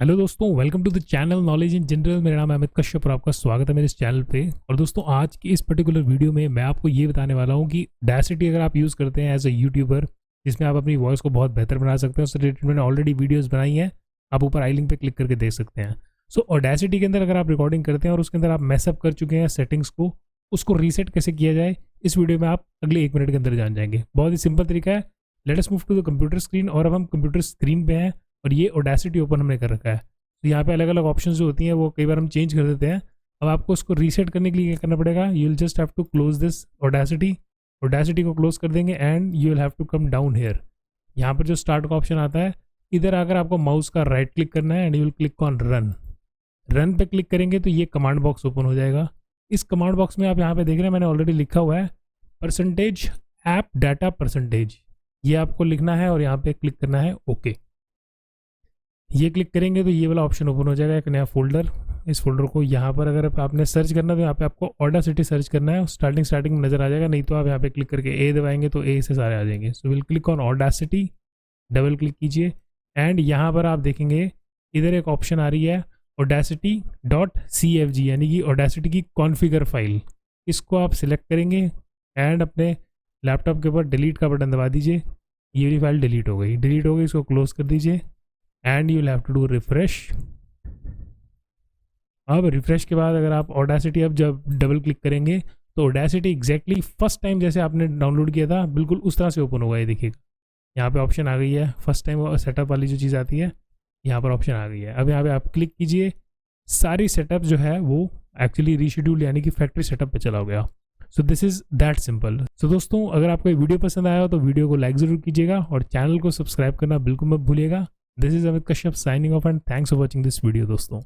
Hello दोस्तों, welcome to the channel knowledge in general. मेरा नाम है अमित कश्यप और आपका स्वागत है मेरे इस चैनल पे। और दोस्तों, आज की इस पर्टिकुलर वीडियो में मैं आपको ये बताने वाला हूँ कि ऑडेसिटी अगर आप यूज़ करते हैं एज अ यूट्यूबर, जिसमें आप अपनी वॉइस को बहुत बेहतर बना सकते हैं, उससे रिलेटेड मैंने ऑलरेडी वीडियोज़ बनाई हैं, आप ऊपर आई लिंक पे क्लिक करके देख सकते हैं। सो ऑडेसिटी के अंदर अगर आप रिकॉर्डिंग करते हैं और उसके अंदर आप मैसअप कर चुके हैं सेटिंग्स को, उसको रीसेट कैसे किया जाए इस वीडियो में आप अगले 1 मिनट के अंदर जान जाएंगे। बहुत ही सिंपल तरीका है। Let us move to the computer screen. और अब हम कंप्यूटर स्क्रीन पे हैं और ये ऑडेसिटी ओपन हमने कर रखा है। तो यहाँ पे अलग अलग ऑप्शंस जो होती हैं वो कई बार हम चेंज कर देते हैं। अब आपको उसको रीसेट करने के लिए क्या करना पड़ेगा, you will just have to close this Audacity को क्लोज कर देंगे and you will have to come down here. यहाँ पर जो स्टार्ट का ऑप्शन आता है, इधर आकर आपको माउस का राइट क्लिक करना है and you will click on run पे क्लिक करेंगे तो ये कमांड बॉक्स ओपन हो जाएगा। इस कमांड बॉक्स में आप यहाँ पे देख रहे हैं मैंने ऑलरेडी लिखा हुआ है परसेंटेज ऐप डाटा परसेंटेज, ये आपको लिखना है और यहाँ पे क्लिक करना है ओके। ये क्लिक करेंगे तो ये वाला ऑप्शन ओपन हो जाएगा, एक नया फोल्डर। इस फोल्डर को यहाँ पर अगर आपने सर्च करना है तो यहाँ पे आपको ऑडेसिटी सर्च करना है, स्टार्टिंग में नजर आ जाएगा, नहीं तो आप यहाँ पे क्लिक करके ए दबाएंगे तो ए से सारे आ जाएंगे। So will click on audacity, double click कीजिए एंड यहाँ पर आप देखेंगे इधर एक ऑप्शन आ रही है audacity.cfg, यानी कि ऑडेसिटी की कॉन्फ़िगर फाइल। इसको आप सिलेक्ट करेंगे एंड अपने लैपटॉप के ऊपर डिलीट का बटन दबा दीजिए। ये वाली फाइल डिलीट हो गई, इसको क्लोज कर दीजिए and you will have to do refresh. अब रिफ्रेश के बाद अगर आप ऑडेसिटी अब जब डबल क्लिक करेंगे तो ऑडेसिटी एग्जैक्टली फर्स्ट टाइम जैसे आपने डाउनलोड किया था बिल्कुल उस तरह से ओपन होगा। ये देखिएगा यहाँ पे ऑप्शन आ गई है, फर्स्ट टाइम सेटअप वाली जो चीज़ आती है यहाँ पर ऑप्शन आ गई है। अब यहाँ पे आप क्लिक कीजिए, सारी सेटअप जो है वो एक्चुअली रीशेड्यूल यानी कि फैक्ट्री सेटअप पे चला गया। So this is that simple. So दोस्तों, अगर आपको ये वीडियो पसंद आया हो तो वीडियो को लाइक ज़रूर कीजिएगा और चैनल को सब्सक्राइब करना बिल्कुल मत भूलिएगा। This is Amit Kashyap signing off and thanks for watching this video दोस्तों।